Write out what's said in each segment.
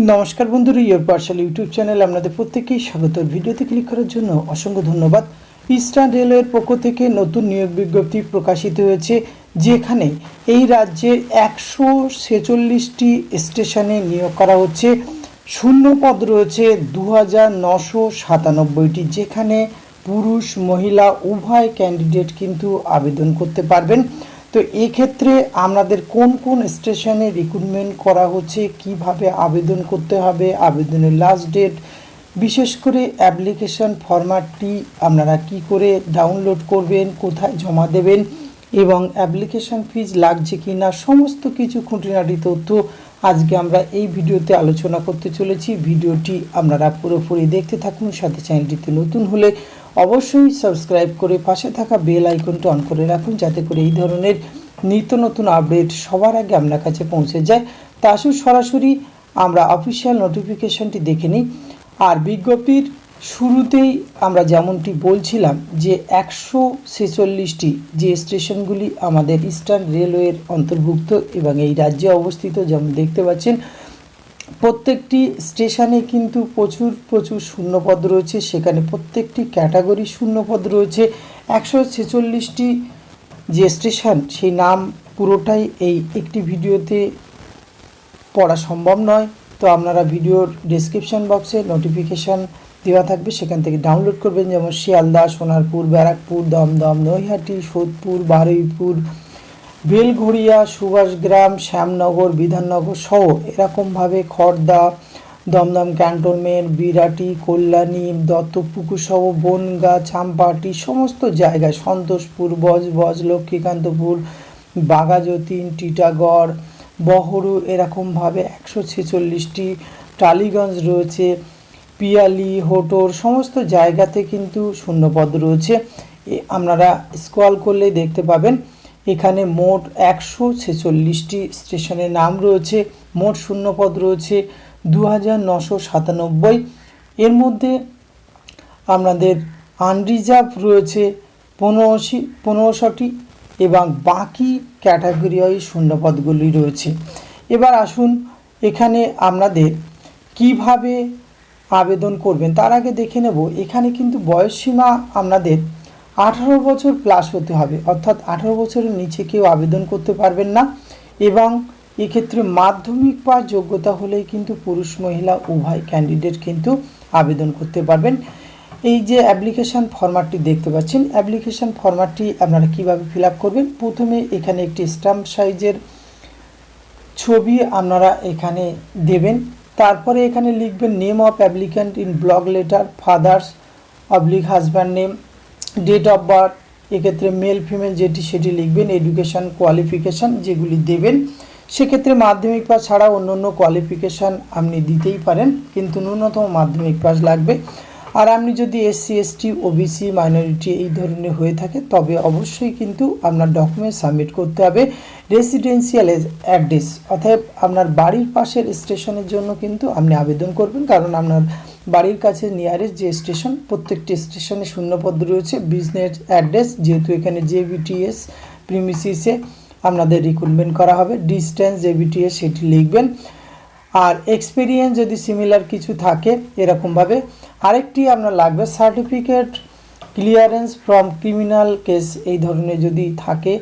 নমস্কার বন্ধুরা, your parcel YouTube চ্যানেলে আপনাদের প্রত্যেককেই স্বাগত। ভিডিওতে ক্লিক করার জন্য অসংখ্য ধন্যবাদ। ইস্টার্ন রেলওয়ের পক্ষ থেকে নতুন নিয়োগ বিজ্ঞপ্তি প্রকাশিত হয়েছে, যেখানে এই রাজ্যে 146টি স্টেশনে নিয়োগ করা হচ্ছে। শূন্য পদ রয়েছে 2997টি, যেখানে পুরুষ মহিলা উভয় ক্যান্ডিডেট কিন্তু আবেদন করতে পারবেন। তো এক্ষেত্রে আমাদের কোন কোন স্টেশনে রিক্রুটমেন্ট করা হচ্ছে, কিভাবে আবেদন করতে হবে, আবেদনের লাস্ট ডেট, বিশেষ করে অ্যাপ্লিকেশন ফরম্যাটটি আপনারা কি করে ডাউনলোড করবেন, কোথায় জমা দেবেন এবং অ্যাপ্লিকেশন ফিজ লাগছে কি না, সমস্ত কিছু খুঁটিনাটি তথ্য আজকে আমরা এই ভিডিওতে আলোচনা করতে চলেছি। ভিডিওটি আপনারা পুরোপুরি দেখতে থাকুন। সাথে চ্যানেলটিতে নতুন হলে অবশ্যই সাবস্ক্রাইব করে পাশে থাকা বেল আইকনটি অন করে রাখুন, যাতে করে এই ধরনের নিত্য নতুন আপডেট সবার আগে আপনার কাছে পৌঁছে যায়। তা আসুন সরাসরি আমরা অফিসিয়াল নোটিফিকেশনটি দেখে নিই। আর বিজ্ঞপ্তির শুরুতেই আমরা যেমনটি বলছিলাম যে 146টি যে স্টেশনগুলি আমাদের ইস্টার্ন রেলওয়ের অন্তর্ভুক্ত এবং এই রাজ্যে অবস্থিত, যেমন দেখতে পাচ্ছেন প্রত্যেকটি স্টেশনে কিন্তু প্রচুর শূন্যপদ রয়েছে। সেখানে প্রত্যেকটি ক্যাটাগরি শূন্যপদ রয়েছে। 146টি যে স্টেশন, সেই নাম পুরোটাই এই একটি ভিডিওতে পড়া সম্ভব নয়। তো আপনারা ভিডিওর ডেসক্রিপশন বক্সে নোটিফিকেশান দেওয়া থাকবে, সেখান থেকে ডাউনলোড করবেন। যেমন শিয়ালদা, সোনারপুর, ব্যারাকপুর, দমদম, নৈহাটি, সোদপুর, বারুইপুর, বেলঘড়িয়া, সুভাষগ্রাম, শ্যামনগর, বিধাননগর সহ এরকমভাবে খড়দা, দমদম ক্যান্টনমেন্ট, বিরাটি, কল্যাণী, দত্তপুকুর সহ বনগাঁ, চাম্পাহাটি সমস্ত জায়গায়, সন্তোষপুর, বজবজ, লক্ষ্মীকান্তপুর, বাঘাযতীন, টিটাগড়, বহরু এরকমভাবে 146টি, টালিগঞ্জ রয়েছে, পিয়ালি, হোটর সমস্ত জায়গাতে কিন্তু শূন্যপদ রয়েছে। আপনারা স্ক্রল করলে দেখতে পাবেন এখানে মোট 146টি স্টেশনের নাম রয়েছে। মোট শূন্যপদ রয়েছে 2997। এর মধ্যে আপনাদের আনরিজার্ভ রয়েছে 15টি এবং বাকি ক্যাটাগরি ওয়াইজ শূন্যপদগুলি রয়েছে। এবার আসুন এখানে আপনাদের কিভাবে আবেদন করবেন তার আগে দেখে নেব। এখানে কিন্তু বয়সসীমা আপনাদের 18 বছর প্লাস হতে হবে, অর্থাৎ 18 বছরের নিচে কেউ আবেদন করতে পারবেন না। এবং এক্ষেত্রে মাধ্যমিক পাস যোগ্যতা হলেই কিন্তু পুরুষ মহিলা উভয় ক্যান্ডিডেট কিন্তু আবেদন করতে পারবেন। এই যে অ্যাপ্লিকেশান ফরম্যাটটি দেখতে পাচ্ছেন, অ্যাপ্লিকেশান ফরম্যাটটি আপনারা কিভাবে ফিল আপ করবেন। প্রথমে এখানে একটি স্ট্যাম্প সাইজের ছবি আপনারা এখানে দেবেন। তারপরে এখানে লিখবেন name of applicant in block letter, father's husband name, date of birth, এক্ষেত্রে মেল ফিমেল যেটি সেটি লিখবেন, এডুকেশান কোয়ালিফিকেশান যেগুলি দেবেন। সেক্ষেত্রে মাধ্যমিক পাস ছাড়া অন্য অন্য কোয়ালিফিকেশান আপনি দিতেই পারেন, কিন্তু ন্যূনতম মাধ্যমিক পাস লাগবে। আর আপনি যদি SC ST OBC মাইনরিটি এই ধরনের হয়ে থাকে তবে অবশ্যই কিন্তু আপনার ডকুমেন্ট সাবমিট করতে হবে। রেসিডেন্সিয়াল অ্যাড্রেস অর্থাৎ আপনার বাড়ির পাশের স্টেশনের জন্য কিন্তু আপনি আবেদন করবেন, কারণ আপনার বাড়ির কাছে নিয়ারেস্ট যে স্টেশন, প্রত্যেকটি স্টেশনে শূন্যপদ রয়েছে। বিজনেস অ্যাড্রেস, যেহেতু এখানে JBTS প্রিমিসিসে আপনাদের রিক্রুটমেন্ট করা হবে, ডিস্টেন্স JBTS সেটি লিখবেন। আর এক্সপিরিয়েন্স যদি সিমিলার কিছু থাকে এরকমভাবে। আরেকটি আপনার লাগবে certificate clearance from criminal case, এই ধরনের যদি থাকে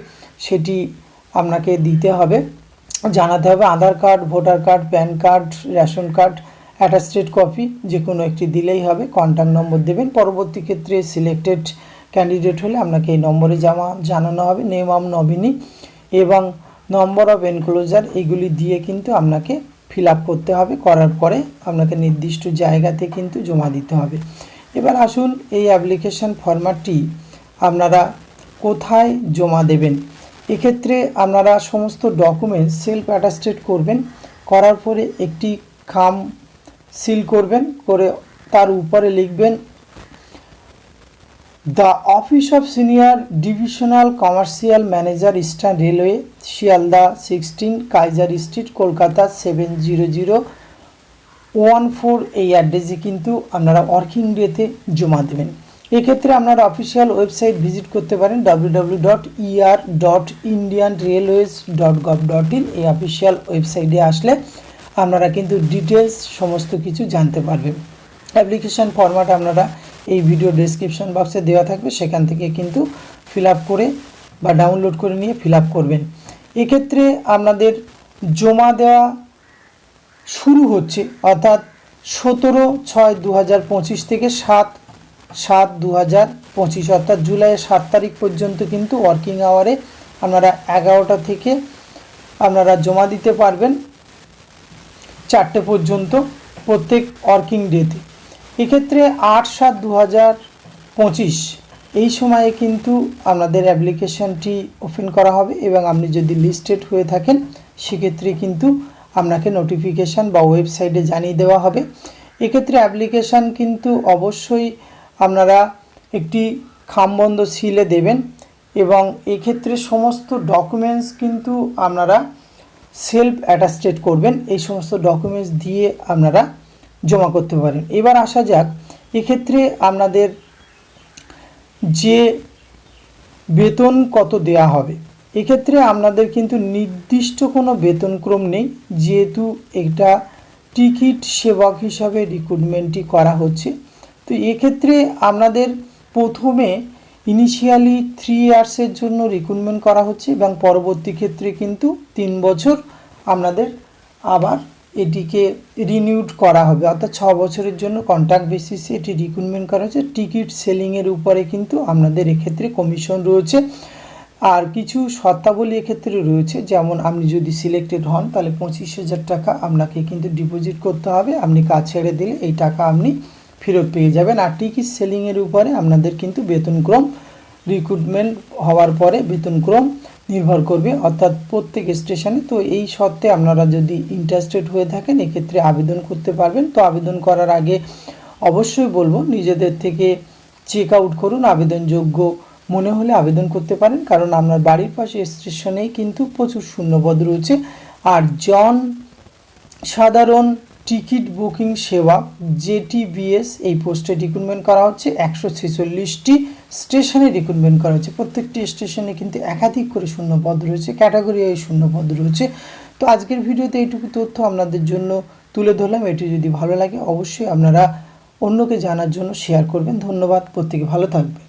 সেটি আপনাকে দিতে হবে, জানাতে হবে। Aadhaar card, voter card, PAN card, ration card, attested copy যে কোনো একটি দিলেই হবে। কন্ট্যাক্ট নম্বর দেবেন। পরবর্তী ক্ষেত্রে সিলেক্টেড ক্যান্ডিডেট হলে আপনাকে এই নম্বরে জানানো হবে। নেম অফ নমিনি এবং নম্বর অফ এনক্লোজার এইগুলি দিয়ে কিন্তু আপনাকে ফিল আপ করতে হবে। করার পরে আপনাকে নির্দিষ্ট জায়গাতে কিন্তু জমা দিতে হবে। এবার আসুন এই অ্যাপ্লিকেশান ফরম্যাটটি আপনারা কোথায় জমা দেবেন। এক্ষেত্রে আপনারা সমস্ত ডকুমেন্টস সেলফ অ্যাটাস্টেড করবেন, করার পরে একটি খাম সিল করবেন, করে তার উপরে লিখবেন the office of senior divisional commercial manager eastern railway, Sealdah 16 Kaiser street, Kolkata 70014। এই অ্যাড্রেসে কিন্তু আপনারা ওয়ার্কিং ডেতে জমা দেবেন। এক্ষেত্রে আপনারা অফিসিয়াল ওয়েবসাইট ভিজিট করতে পারেন www.er.indianrailways.gov.in। এই অফিসিয়াল ওয়েবসাইটে আসলে আপনারা কিন্তু ডিটেলস সমস্ত কিছু জানতে পারবেন। অ্যাপ্লিকেশান ফরম্যাট আপনারা এই ভিডিও ডেসক্রিপশন বক্সে দেওয়া থাকবে, সেখান থেকে কিন্তু ফিল আপ করে বা ডাউনলোড করে নিয়ে ফিল আপ করবেন। এক্ষেত্রে আপনাদের জমা দেওয়া শুরু হচ্ছে অর্থাৎ 17/6/2025 থেকে 7/7/2025 অর্থাৎ জুলাইয়ের 7 তারিখ পর্যন্ত কিন্তু ওয়ার্কিং আওয়ারে আপনারা 11টা থেকে আপনারা জমা দিতে পারবেন 4টে পর্যন্ত প্রত্যেক ওয়ার্কিং ডেতে। এক্ষেত্রে 8/7/2025 এই সময়ে কিন্তু আপনাদের অ্যাপ্লিকেশানটি ওপেন করা হবে এবং আপনি যদি লিস্টেড হয়ে থাকেন সেক্ষেত্রে কিন্তু আপনাকে নোটিফিকেশান বা ওয়েবসাইটে জানিয়ে দেওয়া হবে। এক্ষেত্রে অ্যাপ্লিকেশান কিন্তু অবশ্যই আপনারা একটি খামবন্ধ সিলে দেবেন এবং এক্ষেত্রে সমস্ত ডকুমেন্টস কিন্তু আপনারা সেলফ অ্যাটাস্টেড করবেন। এই সমস্ত ডকুমেন্টস দিয়ে আপনারা জমা করতে পারেন। এবার আসা যাক এক্ষেত্রে আপনাদের যে বেতন কত দেয়া হবে। এক্ষেত্রে আপনাদের কিন্তু নির্দিষ্ট কোনো বেতনক্রম নেই, যেহেতু এটা টিকিট সেবক হিসাবে রিক্রুটমেন্টটি করা হচ্ছে। তো এক্ষেত্রে আপনাদের প্রথমে ইনিশিয়ালি 3 ইয়ার্সের জন্য রিক্রুটমেন্ট করা হচ্ছে এবং পরবর্তী ক্ষেত্রে কিন্তু 3 বছর আপনাদের আবার এটিকে রিনিউড করা হবে, অর্থাৎ 6 বছরের জন্য কন্ট্রাক্ট বেসিসে এটি রিক্রুটমেন্ট করা হচ্ছে। টিকিট সেলিংয়ের উপরে কিন্তু আপনাদের এক্ষেত্রে কমিশন রয়েছে। আর কিছু শর্তাবলী এক্ষেত্রে রয়েছে, যেমন আপনি যদি সিলেক্টেড হন তাহলে 25,000 টাকা আপনাকে কিন্তু ডিপোজিট করতে হবে, আপনি কাজ ছেড়ে দিলে এই টাকা আপনি ফেরত পেয়ে যাবেন। আর টিকিট সেলিংয়ের উপরে আপনাদের কিন্তু বেতনক্রম রিক্রুটমেন্ট হওয়ার পরে বেতনক্রম নির্ভর করবে, অর্থাৎ প্রত্যেক স্টেশনে। তো এই শর্তে আপনারা যদি ইন্টারেস্টেড হয়ে থাকেন এক্ষেত্রে আবেদন করতে পারবেন। তো আবেদন করার আগে অবশ্যই বলবো নিজেদের থেকে চেক আউট করুন, আবেদনযোগ্য মনে হলে আবেদন করতে পারেন, কারণ আপনার বাড়ির পাশে স্টেশনেই কিন্তু প্রচুর শূন্যপদ রয়েছে। আর সাধারণ টিকিট বুকিং সেবা JTBS এই পোস্টে রিক্রুটমেন্ট করা হচ্ছে। 146টি স্টেশনে রিক্রুটমেন্ট করা হচ্ছে। প্রত্যেকটি স্টেশনে কিন্তু একাধিক করে শূন্যপদ রয়েছে, ক্যাটাগরি এই শূন্যপদ রয়েছে। তো আজকের ভিডিওতে এইটুকু তথ্য আপনাদের জন্য তুলে ধরলাম। এটি যদি ভালো লাগে অবশ্যই আপনারা অন্যকে জানার জন্য শেয়ার করবেন। ধন্যবাদ, প্রত্যেকে ভালো থাকবেন।